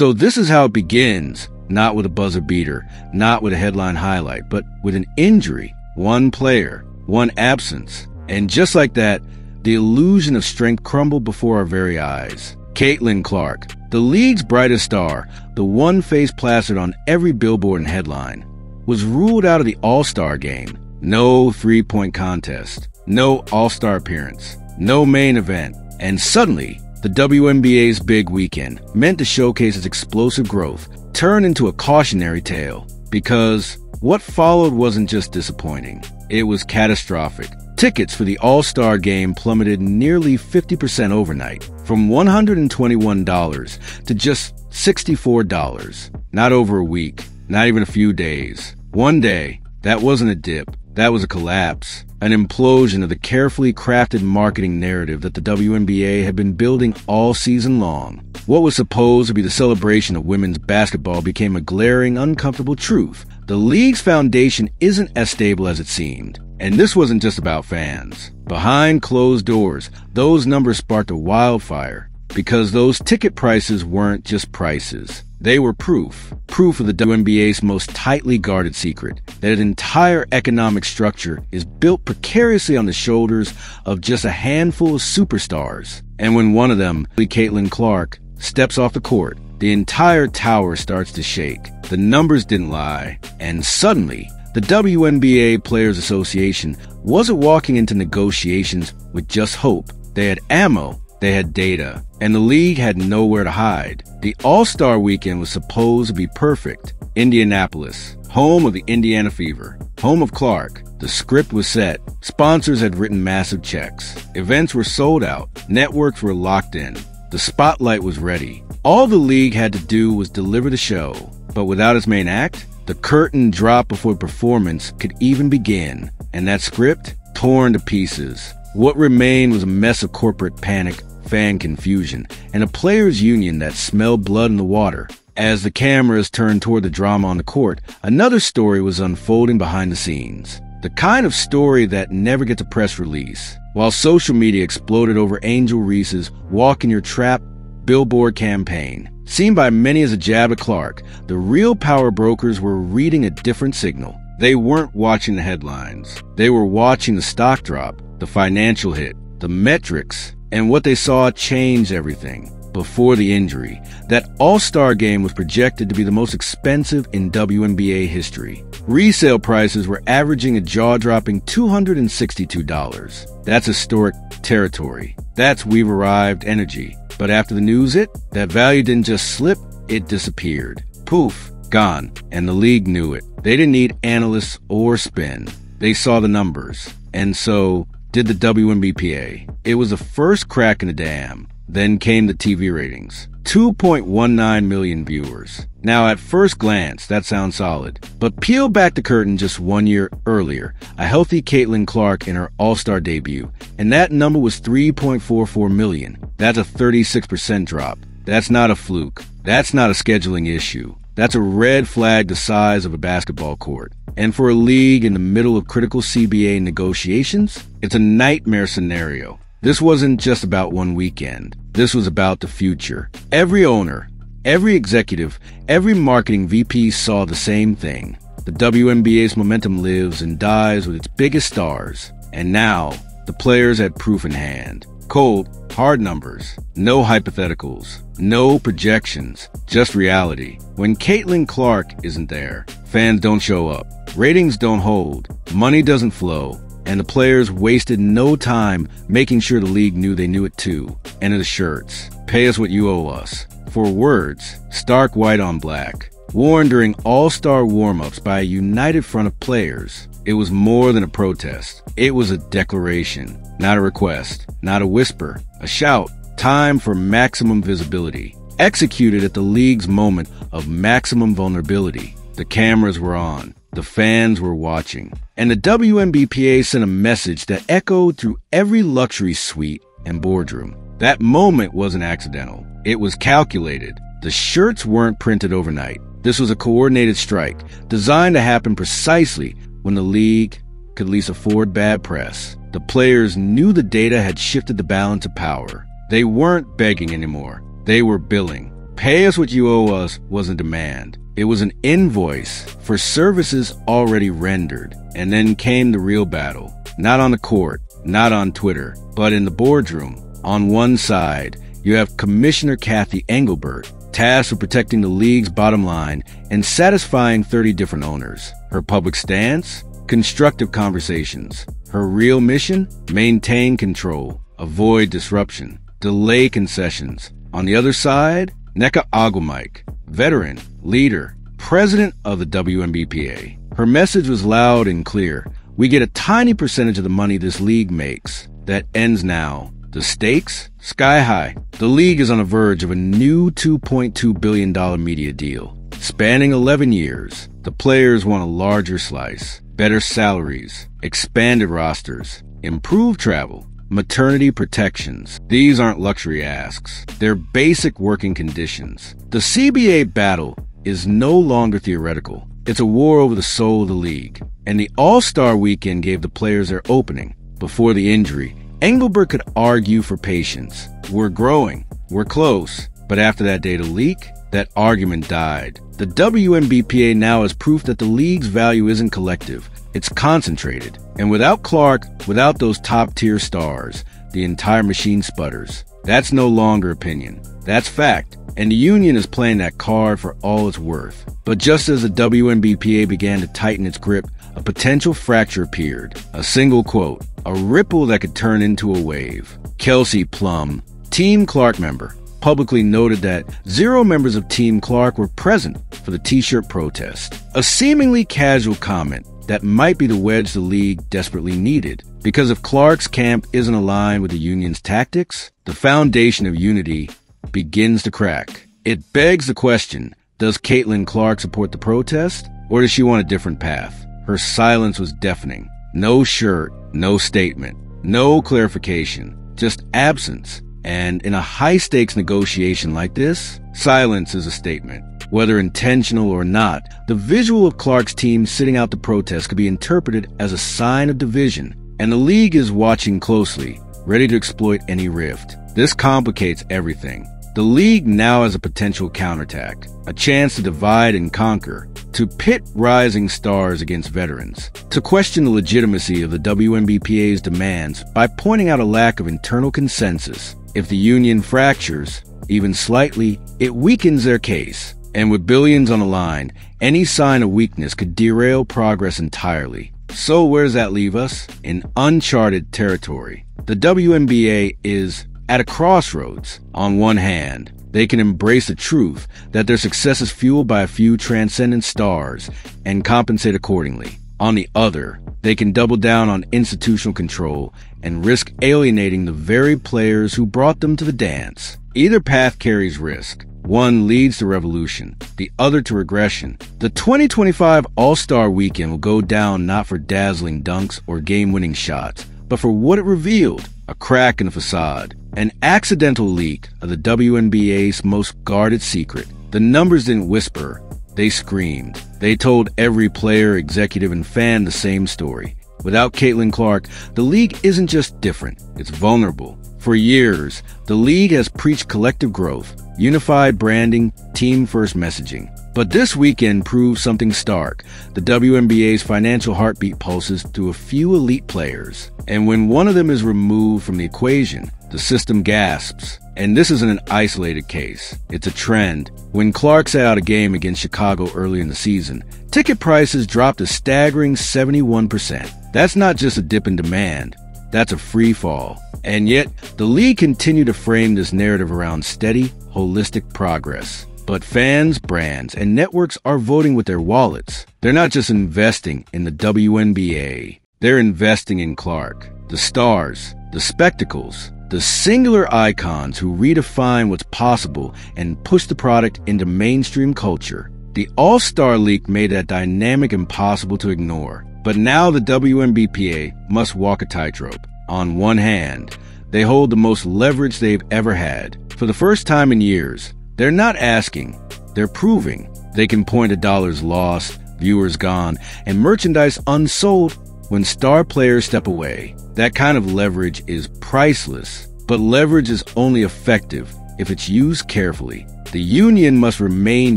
So this is how it begins, not with a buzzer beater, not with a headline highlight, but with an injury, one player, one absence. And just like that, the illusion of strength crumbled before our very eyes. Caitlin Clark, the league's brightest star, the one face plastered on every billboard and headline, was ruled out of the All-Star game. No three-point contest, no All-Star appearance, no main event, and suddenly, the WNBA's big weekend, meant to showcase its explosive growth, turned into a cautionary tale. Because what followed wasn't just disappointing, it was catastrophic. Tickets for the All-Star game plummeted nearly 50% overnight, from $121 to just $64. Not over a week, not even a few days. One day, that wasn't a dip, that was a collapse. An implosion of the carefully crafted marketing narrative that the WNBA had been building all season long. What was supposed to be the celebration of women's basketball became a glaring, uncomfortable truth. The league's foundation isn't as stable as it seemed. And this wasn't just about fans. Behind closed doors, those numbers sparked a wildfire. Because those ticket prices weren't just prices. They were proof of the WNBA's most tightly guarded secret, that its entire economic structure is built precariously on the shoulders of just a handful of superstars. And when one of them, Caitlin Clark, steps off the court, the entire tower starts to shake. The numbers didn't lie, and suddenly, the WNBA Players Association wasn't walking into negotiations with just hope. They had ammo, they had data, and the league had nowhere to hide. The All-Star weekend was supposed to be perfect. Indianapolis, home of the Indiana Fever, home of Clark. The script was set. Sponsors had written massive checks. Events were sold out. Networks were locked in. The spotlight was ready. All the league had to do was deliver the show. But without its main act, the curtain dropped before performance could even begin. And that script, torn to pieces. What remained was a mess of corporate panic, fan confusion, and a players' union that smelled blood in the water. As the cameras turned toward the drama on the court, another story was unfolding behind the scenes. The kind of story that never gets a press release. While social media exploded over Angel Reese's Walk in Your Trap billboard campaign, seen by many as a jab at Clark, the real power brokers were reading a different signal. They weren't watching the headlines. They were watching the stock drop, the financial hit, the metrics, and what they saw changed everything. Before the injury, that All-Star game was projected to be the most expensive in WNBA history. Resale prices were averaging a jaw-dropping $262. That's historic territory. That's "we've arrived" energy. But after the news hit, that value didn't just slip, it disappeared. Poof, gone. And the league knew it. They didn't need analysts or spin. They saw the numbers. And so did the WNBPA. It was the first crack in the dam. Then came the TV ratings. 2.19 million viewers. Now, at first glance, that sounds solid. But peel back the curtain just 1 year earlier, a healthy Caitlin Clark in her All-Star debut, and that number was 3.44 million. That's a 36% drop. That's not a fluke. That's not a scheduling issue. That's a red flag the size of a basketball court. And for a league in the middle of critical CBA negotiations, it's a nightmare scenario. This wasn't just about one weekend. This was about the future. Every owner, every executive, every marketing VP saw the same thing. The WNBA's momentum lives and dies with its biggest stars. And now, the players had proof in hand. Cold, hard numbers. No hypotheticals. No projections. Just reality. When Caitlin Clark isn't there, fans don't show up. Ratings don't hold. Money doesn't flow. And the players wasted no time making sure the league knew they knew it too. And the shirts. Pay us what you owe us. For words, stark white on black. Worn during all-star warm-ups by a united front of players. It was more than a protest. It was a declaration. Not a request. Not a whisper. A shout. Time for maximum visibility. Executed at the league's moment of maximum vulnerability. The cameras were on. The fans were watching. And the WNBPA sent a message that echoed through every luxury suite and boardroom. That moment wasn't accidental. It was calculated. The shirts weren't printed overnight. This was a coordinated strike, designed to happen precisely when the league could least afford bad press. The players knew the data had shifted the balance of power. They weren't begging anymore. They were billing. Pay us what you owe us wasn't demand. It was an invoice for services already rendered. And then came the real battle. Not on the court, not on Twitter, but in the boardroom. On one side, you have Commissioner Cathy Engelbert, tasked with protecting the league's bottom line and satisfying 30 different owners. Her public stance? Constructive conversations. Her real mission? Maintain control, avoid disruption, delay concessions. On the other side, Nneka Ogwumike, veteran, leader, president of the WNBPA. Her message was loud and clear. We get a tiny percentage of the money this league makes. That ends now. The stakes? Sky high. The league is on the verge of a new $2.2 billion media deal. Spanning 11 years, the players want a larger slice, better salaries, expanded rosters, improved travel, maternity protections. These aren't luxury asks. They're basic working conditions. The CBA battle is no longer theoretical. It's a war over the soul of the league. And the All-Star Weekend gave the players their opening. Before the injury, Engelbert could argue for patience. We're growing. We're close. But after that data leak, that argument died. The WNBPA now is proof that the league's value isn't collective. It's concentrated. And without Clark, without those top-tier stars, the entire machine sputters. That's no longer opinion. That's fact. And the union is playing that card for all it's worth. But just as the WNBPA began to tighten its grip, a potential fracture appeared. A single quote. A ripple that could turn into a wave. Kelsey Plum, Team Clark member, publicly noted that 0 members of Team Clark were present for the t-shirt protest. A seemingly casual comment that might be the wedge the league desperately needed. Because if Clark's camp isn't aligned with the union's tactics, the foundation of unity begins to crack. It begs the question, does Caitlin Clark support the protest, or does she want a different path? Her silence was deafening. No shirt, no statement, no clarification, just absence. And in a high-stakes negotiation like this, silence is a statement. Whether intentional or not, the visual of Clark's team sitting out the protest could be interpreted as a sign of division, and the league is watching closely, ready to exploit any rift. This complicates everything. The league now has a potential counterattack, a chance to divide and conquer, to pit rising stars against veterans, to question the legitimacy of the WNBPA's demands by pointing out a lack of internal consensus. If the union fractures, even slightly, it weakens their case. And with billions on the line, any sign of weakness could derail progress entirely. So where does that leave us? In uncharted territory. The WNBA is at a crossroads. On one hand, they can embrace the truth that their success is fueled by a few transcendent stars and compensate accordingly. On the other, they can double down on institutional control and risk alienating the very players who brought them to the dance. Either path carries risk. One leads to revolution, the other to regression. The 2025 All-Star Weekend will go down not for dazzling dunks or game-winning shots, but for what it revealed, a crack in the facade, an accidental leak of the WNBA's most guarded secret. The numbers didn't whisper, they screamed. They told every player, executive, and fan the same story. Without Caitlin Clark, the league isn't just different, it's vulnerable. For years, the league has preached collective growth, unified branding, team-first messaging. But this weekend proved something stark. The WNBA's financial heartbeat pulses through a few elite players. And when one of them is removed from the equation, the system gasps. And this isn't an isolated case. It's a trend. When Clark sat out a game against Chicago early in the season, ticket prices dropped a staggering 71%. That's not just a dip in demand. That's a free fall. And yet, the league continued to frame this narrative around steady, holistic progress. But fans, brands, and networks are voting with their wallets. They're not just investing in the WNBA. They're investing in Clark. The stars, the spectacles, the singular icons who redefine what's possible and push the product into mainstream culture. The All-Star League made that dynamic impossible to ignore. But now the WNBPA must walk a tightrope. On one hand, they hold the most leverage they've ever had. For the first time in years, they're not asking, they're proving. They can point to dollars lost, viewers gone, and merchandise unsold when star players step away. That kind of leverage is priceless, but leverage is only effective if it's used carefully. The union must remain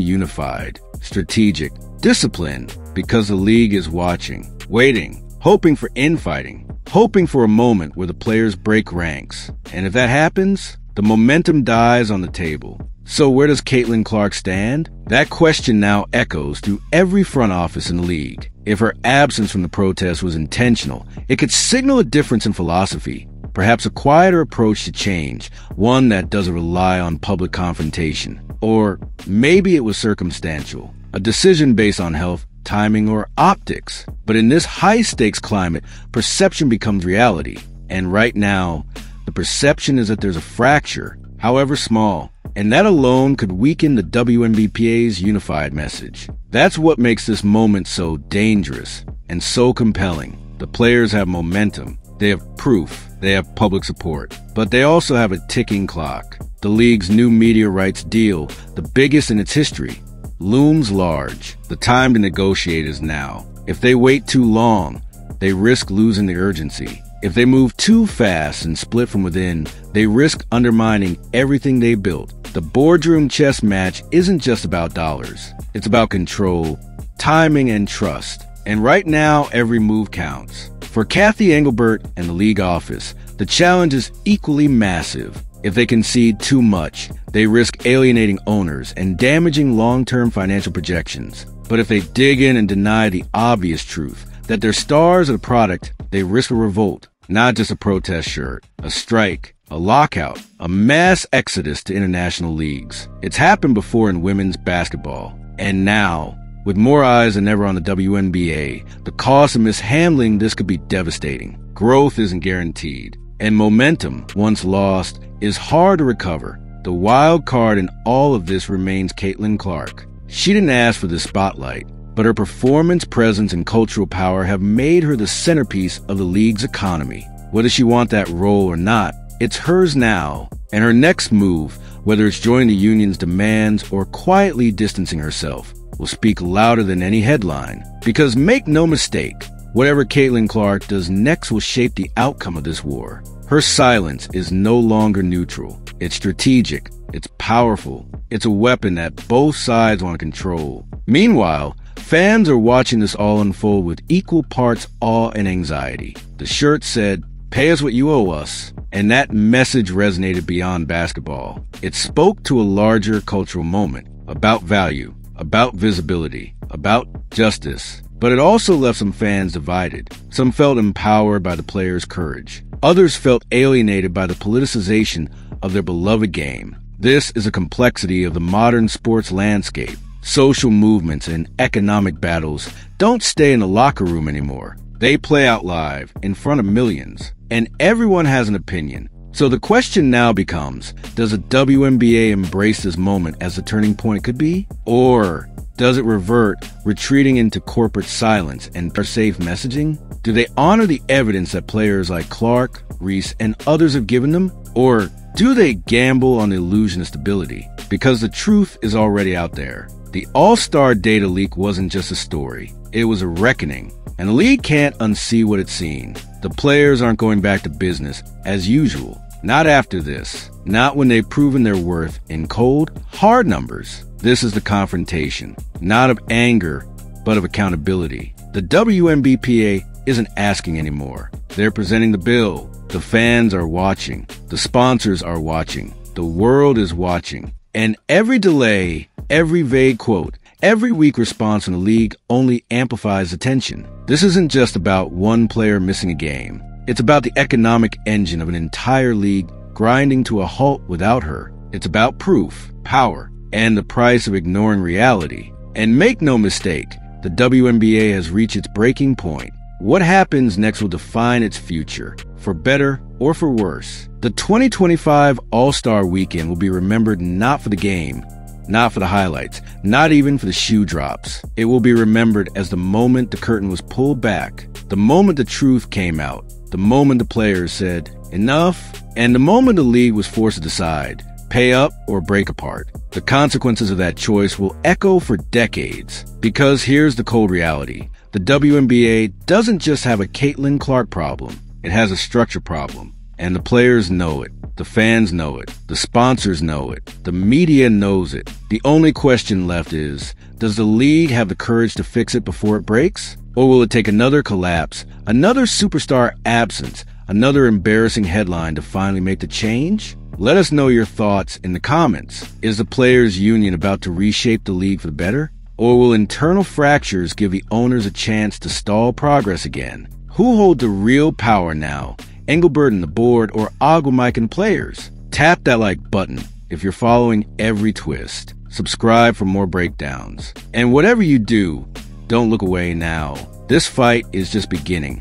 unified, strategic, disciplined, because the league is watching, waiting, hoping for infighting, hoping for a moment where the players break ranks. And if that happens, the momentum dies on the table. So where does Caitlin Clark stand? That question now echoes through every front office in the league. If her absence from the protest was intentional, it could signal a difference in philosophy, perhaps a quieter approach to change, one that doesn't rely on public confrontation. Or maybe it was circumstantial, a decision based on health, timing, or optics. But in this high-stakes climate, perception becomes reality. And right now, the perception is that there's a fracture, however small, and that alone could weaken the WNBPA's unified message. That's what makes this moment so dangerous and so compelling. The players have momentum, they have proof, they have public support, but they also have a ticking clock. The league's new media rights deal, the biggest in its history, looms large. The time to negotiate is now. If they wait too long, they risk losing the urgency. If they move too fast and split from within, they risk undermining everything they built. The boardroom chess match isn't just about dollars. It's about control, timing, and trust. And right now, every move counts. For Cathy Engelbert and the league office, the challenge is equally massive. If they concede too much, they risk alienating owners and damaging long-term financial projections. But if they dig in and deny the obvious truth, that their stars are the product, they risk a revolt, not just a protest shirt, a strike, a lockout, a mass exodus to international leagues. It's happened before in women's basketball. And now, with more eyes than ever on the WNBA, the cost of mishandling this could be devastating. Growth isn't guaranteed, and momentum, once lost, is hard to recover. The wild card in all of this remains Caitlin Clark. She didn't ask for this spotlight, but her performance, presence, and cultural power have made her the centerpiece of the league's economy. Whether she wants that role or not, it's hers now, and her next move, whether it's joining the union's demands or quietly distancing herself, will speak louder than any headline. Because make no mistake, whatever Caitlin Clark does next will shape the outcome of this war. Her silence is no longer neutral. It's strategic. It's powerful. It's a weapon that both sides want to control. Meanwhile, fans are watching this all unfold with equal parts awe and anxiety. The shirt said, "Pay us what you owe us." And that message resonated beyond basketball. It spoke to a larger cultural moment about value, about visibility, about justice. But it also left some fans divided. Some felt empowered by the players' courage. Others felt alienated by the politicization of their beloved game. This is a complexity of the modern sports landscape. Social movements and economic battles don't stay in the locker room anymore. They play out live in front of millions, and everyone has an opinion. So the question now becomes, does the WNBA embrace this moment as the turning point could be? Or does it revert, retreating into corporate silence and safe messaging? Do they honor the evidence that players like Clark, Reese, and others have given them? Or do they gamble on the illusion of stability? Because the truth is already out there. The All-Star data leak wasn't just a story. It was a reckoning. And the league can't unsee what it's seen. The players aren't going back to business as usual. Not after this. Not when they've proven their worth in cold, hard numbers. This is the confrontation. Not of anger, but of accountability. The WNBPA isn't asking anymore. They're presenting the bill. The fans are watching. The sponsors are watching. The world is watching. And every delay, every vague quote, every weak response from the league only amplifies the tension. This isn't just about one player missing a game. It's about the economic engine of an entire league grinding to a halt without her. It's about proof, power, and the price of ignoring reality. And make no mistake, the WNBA has reached its breaking point. What happens next will define its future, for better or for worse. The 2025 All-Star Weekend will be remembered not for the game, not for the highlights, not even for the shoe drops. It will be remembered as the moment the curtain was pulled back, the moment the truth came out, the moment the players said, enough, and the moment the league was forced to decide, pay up or break apart. The consequences of that choice will echo for decades. Because here's the cold reality. The WNBA doesn't just have a Caitlin Clark problem. It has a structure problem. And the players know it. The fans know it. The sponsors know it. The media knows it. The only question left is, does the league have the courage to fix it before it breaks? Or will it take another collapse, another superstar absence, another embarrassing headline to finally make the change? Let us know your thoughts in the comments. Is the players' union about to reshape the league for the better? Or will internal fractures give the owners a chance to stall progress again? Who holds the real power now? Engelbert and the board, or Agumike and players? Tap that like button if you're following every twist. Subscribe for more breakdowns. And whatever you do, don't look away now. This fight is just beginning.